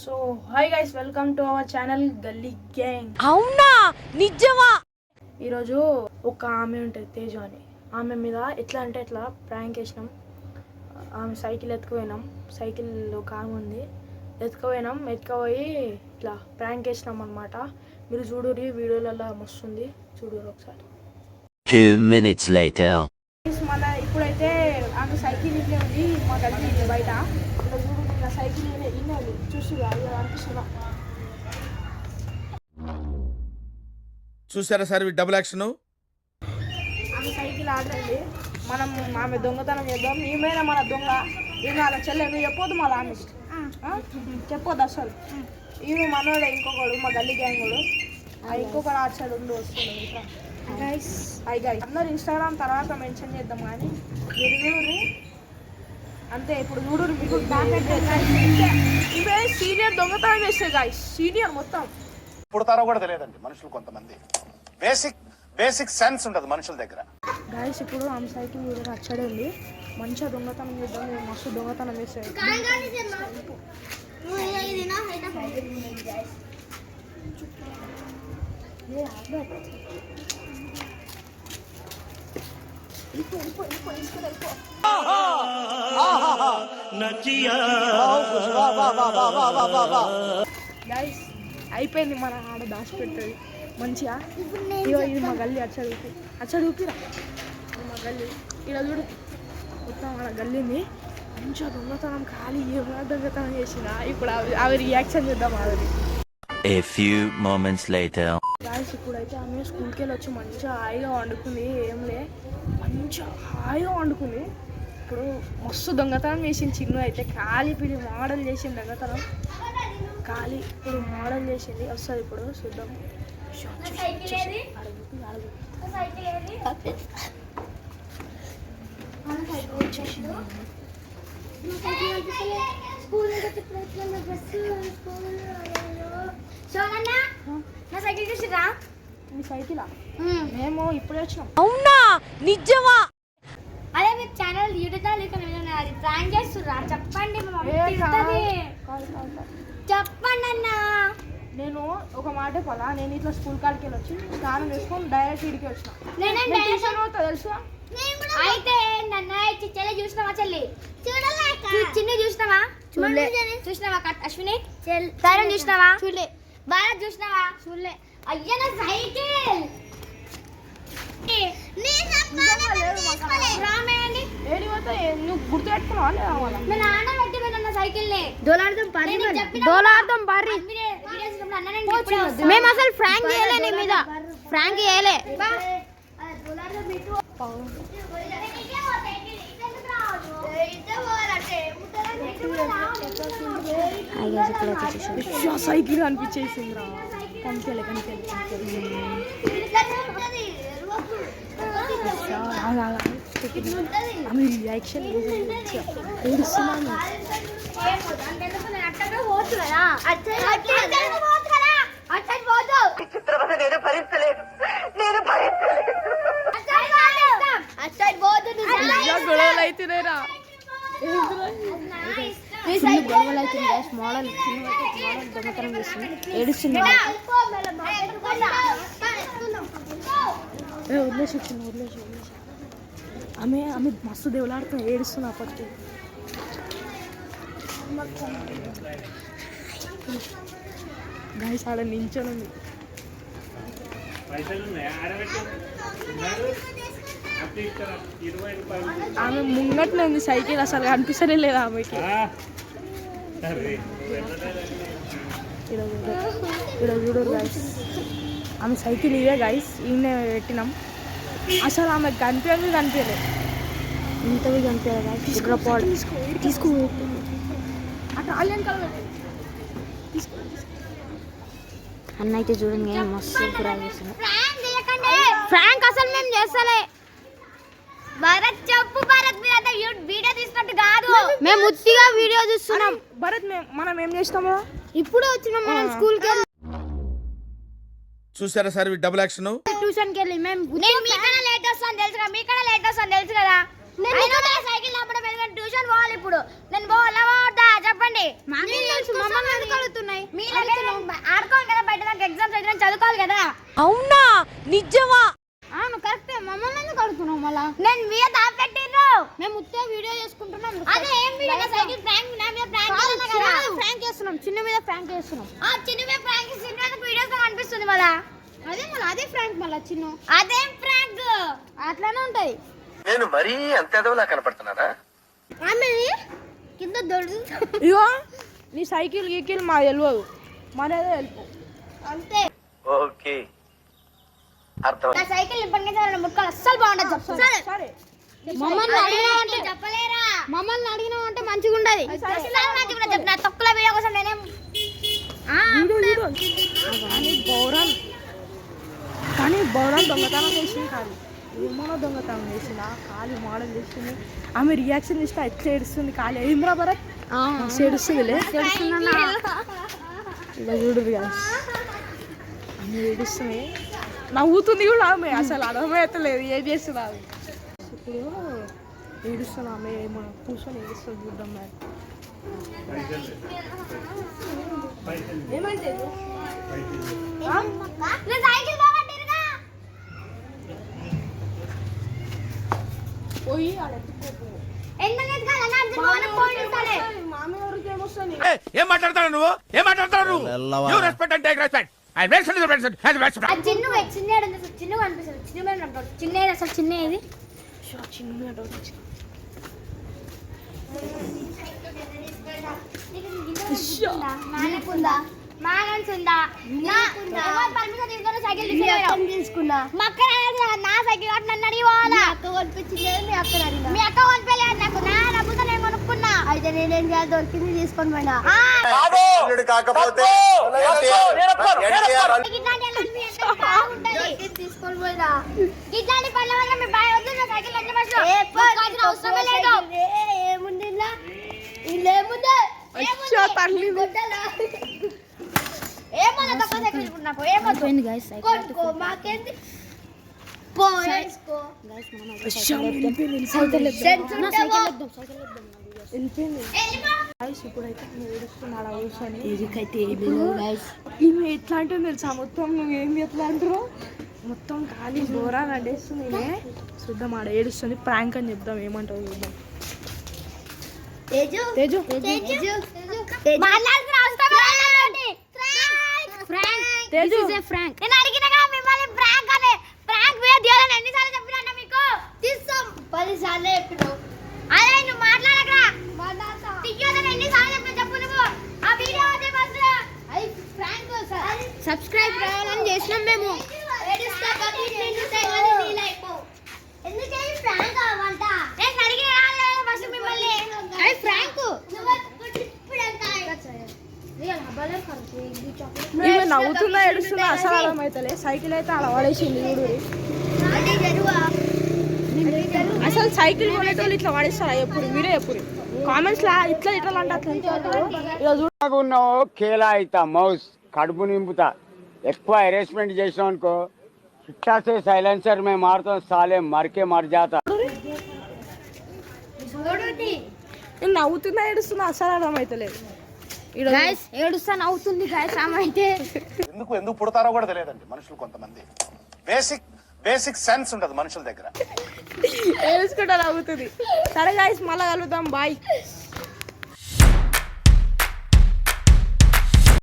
So hi guys, welcome to our channel గల్లీ gang. అవునా నిజమా? ఈరోజు ఒక ఆమె ఉంటుంది తేజు అని, ఆమె మీద ఎట్లా అంటే ఎట్లా ప్రాంక్ వేసినాం. ఆమె సైకిల్ ఎత్తుకుపోయినాం, సైకిల్ ఒక ఆమె ఉంది, ఎత్తుకుపోయి ఇట్లా ప్రాంక్ వేసినాం అనమాట. మీరు చూడురి, వీడియోలలో మస్తుంది, చూడురు ఒకసారి. 2 minutes later. మన ఇప్పుడైతే ఆమె సైకిల్ ఇట్లే ఉంది, మా గల్లీ బయట. ఇలా చూడు, ఇలా సైకిల్ ఇన్నే ఉంది, చూస్తురా అనిపిస్తుందా? చూసారా సార్ డబుల్ యాక్షన్. ఆమె సైకిల్ ఆడండి, మనం ఆమె దొంగతనం చేద్దాం. ఏమైనా మన దొంగ ఈమె అలా చెల్లె, నువ్వు చెప్పొద్దు మళ్ళీ ఆమె చెప్పొద్దు అసలు. ఈమె మనోడే, ఇంకొకడు మా గల్లీ గ్యాంగుడు, ఇంకొకడు ఆ సైడ్ ఉండి వస్తుంది. ఇంకా అందరు ఇన్స్టాగ్రామ్ తర్వాత మెన్షన్ చేద్దాం కానీ మీరు చూడండి అంతే. ఇప్పుడు చూడు, మీకు ఇవే సీనియర్ దొంగతనం చేస్తే గాయస్, సీనియర్ మొత్తం పుడతారో కూడా తెలియదండి మనుషులు. కొంతమంది బేసిక్ సెన్స్ ఉంటుంది మనుషుల దగ్గర. గాయస్ ఇప్పుడు ఆమె సైకిల్ చూడడం అచ్చడే ఉంది, మంచిగా దొంగతనం చేద్దాం. మేము మస్తు దొంగతనం చేస్తాం. గైస్ అయిపోయింది, మన ఆడ దాచిపెట్టేది మంచిగా. ఇగో ఇది మా గల్లీ, అచ్చడుపిరా మా గల్లీ. ఇలా చూడు మొత్తం మన గల్లీని మంచిగా దొంగతనం ఖాళీ ఏమైనా దొంగతనం చేసిన. ఇప్పుడు అవి రియాక్షన్ చేద్దాం. అవి A few moments later. Guys ఇప్పుడైతే ఆమె స్కూల్కి వెళ్ళి వచ్చి మంచిగా హాయిగా వండుకుంది. ఏంలే మంచిగా హాయిగా వండుకుంది. ఇప్పుడు మస్తు దొంగతనం చేసింది. చిన్ను అయితే ఖాళీ పిడి మోడల్ చేసింది దొంగతనం. ఖాళీ ఇప్పుడు మోడల్ చేసింది, వస్తుంది ఇప్పుడు చూద్దాం. మీ సైకిలా? మేము ఇప్పుడే వచ్చినాం. అవునా నిజమా? అదే మీ ఛానల్ యూట్యూబ్ ఛానల్ అది ప్రాంక్ చేస్తుర్రా? చెప్పండి చెప్పండి అన్న. నేను ఒక మాట చెప్పాలా, నేను ఇట్లా స్కూల్ కాడికి వెళ్ళి వచ్చి స్నానం చేసుకొని డైరెక్ట్ ఇడికి వచ్చిన. తెలుసు అయితే నన్న చెల్లి చూసినావా? చెల్లి చిన్న చూసినావా? చూసినావా? అశ్విని ధైర్యం చూసినావా? చూడలే. భారత్ చూసినావా? చూడలే. అయ్యా నా సైకిల్ నువ్వు గుర్తు పెట్టుకున్నావా లేదా? మా నాన్న పెట్టి నా సైకిల్ మేము అసలు ఫ్రాంక్ చేయలే, నీ మీద ఫ్రాంక్ చేయలే. సైకిల్ అనిపించేసింది రా. కనిపించలే ఆమె రియాక్షన్ ఏడుస్తున్నాను. గొడవలు అవుతున్నాయిరా, గొడవలు అవుతుంది. మోడల్ దొంగతనం చేస్తుంది, ఏడుస్తుంది. వదిలేసి ఆమె మస్తు దేవులాడుతుంది, ఏడుస్తుంది. అప్పటికి గాయస్ ఆడ నించొని ఉంది. ఆమె ముంగట్నే ఉంది సైకిల్, అసలు కనిపిస్తలే లేదు ఆమెకి. ఇక్కడ చూడరు గాయస్, ఆమె సైకిల్ ఇదే గాయస్, ఈయన పెట్టినాం. అసలు ఆమె కనిపించలేదు, ఇంతవి కనిపించదు గాయస్. తీసుకో అటు ఆలియన్ కలర్ అన్న అయితే చూడండి మస్తు ఫ్రాంక్ అసలు మేము చేస్తలే. భరత్ చెప్పు, భరత్ వీడియో తీసినట్టు కాదు, మేము ఉత్తిగా వీడియో చూస్తున్నాం. భరత్ మనం ఏం చేస్తామో ఇప్పుడు వచ్చినాం మనం స్కూల్కి వెళ్ళి. చూసారా సార్ డబుల్ యాక్షన్. ట్యూషన్కి వెళ్ళి మేము మీకన్నా లేట్ వస్తాను తెలుసు కదా, మీకన్నా లేట్ వస్తాను తెలుసు కదా. సైకిల్ ట్యూషన్ పోవాలి. ఇప్పుడు నేను పోవాలా చెప్పండి. మాకు తెలుసు, మమ్మల్ని ఎందుకు అడుగుతున్నావు? మీలాగే ఆడుకోవాలి కదా బయట నాకు ఎగ్జామ్స్ అయితే చదువుకోవాలి కదా. అవునా నిజమా? అవును కరెక్టే. మమ్మల్ని ఎందుకు అడుగుతున్నావు మళ్ళా? నేను వీడియో దాపెట్టిర్రు. మేము ఉత్తే వీడియో చేసుకుంటున్నాం. అదే ఏం వీడియో సైకిల్ ప్రాంక్ నా మీద ప్రాంక్ చేస్తున్నాం, చిన్న మీద ప్రాంక్ చేస్తున్నాం. ఆ చిన్న మీద ప్రాంక్ సినిమా వీడియోస్ లో కనిపిస్తుంది మళ్ళా. అదే మళ్ళీ అదే ప్రాంక్ మళ్ళా చిన్న. అదేం ప్రాంక్ అట్లానే ఉంటది. నేను మరీ అంత ఎదవలా కనపడుతున్నానా? ఆమె కింద దొడు. ఇగో నీ సైకిల్ గీకిల్ మాకు తెలియదు, మరేదో వెళ్ళిపో అంతే. ఓకే అర్థం. నా సైకిల్ ఇప్పటికే ముక్కలు అస్సలు బాగుండదు. సరే సరే మమ్మల్ని అడిగినావంటే చెప్పలేరా? మమ్మల్ని అడిగినావంటే మంచిగా ఉండదు. నా తొక్కుల వీడియో కోసం నేనేం కానీ బౌరం దొంగతనం చేసింది కాదు, ఏమో దొంగతనం చేసింది. ఖాళీ మోడల్ చేసింది. ఆమె రియాక్షన్ ఇస్తే ఎట్లా ఏడుస్తుంది ఖాళీ. ఏమ్రా భరత్ మస్తు ఏడుస్తుందిలే. ఇలా చూడు ఆమె ఏడుస్తుంది, నవ్వుతుంది కూడా ఆమె. అసలు అర్థమవుతలేదు ఏం చేస్తుంది ఆమె. ఇప్పుడు ఏడుస్తుంది ఆమె, మనం కూర్చొని ఏడుస్తుంది చూద్దాం మరి. ఏమంటే పోయి మామయ్య ఎవరికి ఏమొస్తుంది? ఏం మాట్లాడతాడు నువ్వు? ఏం మాట్లాడతాడు నువ్వు? You respect and take respect. And respect is respect. And respect. చిన్న అనిపిస్తుంది. చిన్న అసలు చిన్న ఏది చిన్న డౌట్ వచ్చింది. నాన్నకుందా మానన్స్ ఉందా? పర్మిషన్ తీసుకుని సైకిల్ తీసుకున్నా. మా అక్క నా సైకిల్ కాబట్టి నన్ను అడిగి పోవాలా? అక్క కొనిపించలేదు, మీ అక్క అడిగినా. మీ అక్క కొనిపించలేదు నాకు. నా డబ్బుతో నేను కొనుక్కున్నా. అయితే నేనేం చేయాలి? దొరికింది తీసుకొని పోయినా. కాకపోతే తీసుకొని పోయినా. ఇట్లాంటి పనుల వల్ల మీ బాయ్ వద్దు. నా సైకిల్ అవసరమే లేదు. ఏముంది ఏముంది ఏమన్నా తక్కువ సైకిల్ తీసుకున్నాకు ఏమొద్దు మాకేంటి ఇప్పుడైతే ఏడుస్తున్నాడు కూర్చొని. ఈమె ఎట్లా అంటే తెలుసా, మొత్తం నువ్వేమి ఎట్లా అంటారు, మొత్తం ఖాళీ బోరా నడేస్తుంది. ఈమె చూద్దాం ఆడ ఏడుస్తుంది. ప్రాంక్ అని చెప్దాం, ఏమంటావు చూద్దాం. తేజు నేను అడిగినగా మిమ్మల్ని ప్రాంక్ అనే ప్రాంక్ వీడియో తీయాలని ఎన్నిసార్లు చెప్పినా మీకు? తీస్తాం 10 సార్లు చెప్పినావు. అరే నువ్వు మాట్లాడకరా, తీయొద్దని ఎన్నిసార్లు చెప్పినా చెప్పు నువ్వు. ఆ వీడియో అదే బస్ అది ప్రాంక్ సార్. సబ్స్క్రైబ్ కావాలని చేసినాం మేము. ఏడుస్తా కాబట్టి నేను తేవాలి నీ లైఫ్. ఎందుకు ఈ ప్రాంక్ అవంట? నేను అడిగినా రాలేదు బస్ మిమ్మల్ని. అది ప్రాంక్. నువ్వు ఇప్పుడు అంతా ఈమె నవ్వుతుందా ఏడుస్తుందా అసలు అర్థమవుతలే. సైకిల్ అయితే అలా పడేసింది చూడు. అసలు సైకిల్ కొనేటోళ్ళు ఇట్లా పడేస్తారా ఎప్పుడు? వీడియో ఎప్పుడు కామెంట్స్ లా ఇట్లా ఇట్లా అంటే అట్లా ఉన్నావు ఖేలా అవుతా మౌస్ కడుపు నింపుతా. ఎక్కువ హెరాస్మెంట్ చేసాం అనుకో, ఇట్లా సైలెన్సర్ మేము మారుతాం, సాలే మరికే మర్ జాతా. నేను నవ్వుతుందా ఏడుస్తుందా అసలు అర్థమవుతలేదు. గైస్ ఏడుస్తా నవ్వుతుంది గైస్ ఆమె అయితే. ఎందుకు పుడతారో కూడా తెలియదండి మనుషులు కొంతమంది. బేసిక్ సెన్స్ ఉండదు మనుషుల దగ్గర. ఏడుచుకుంటా నవ్వుతుంది. సరే గాయస్ మళ్ళీ కలుద్దాం, బాయ్.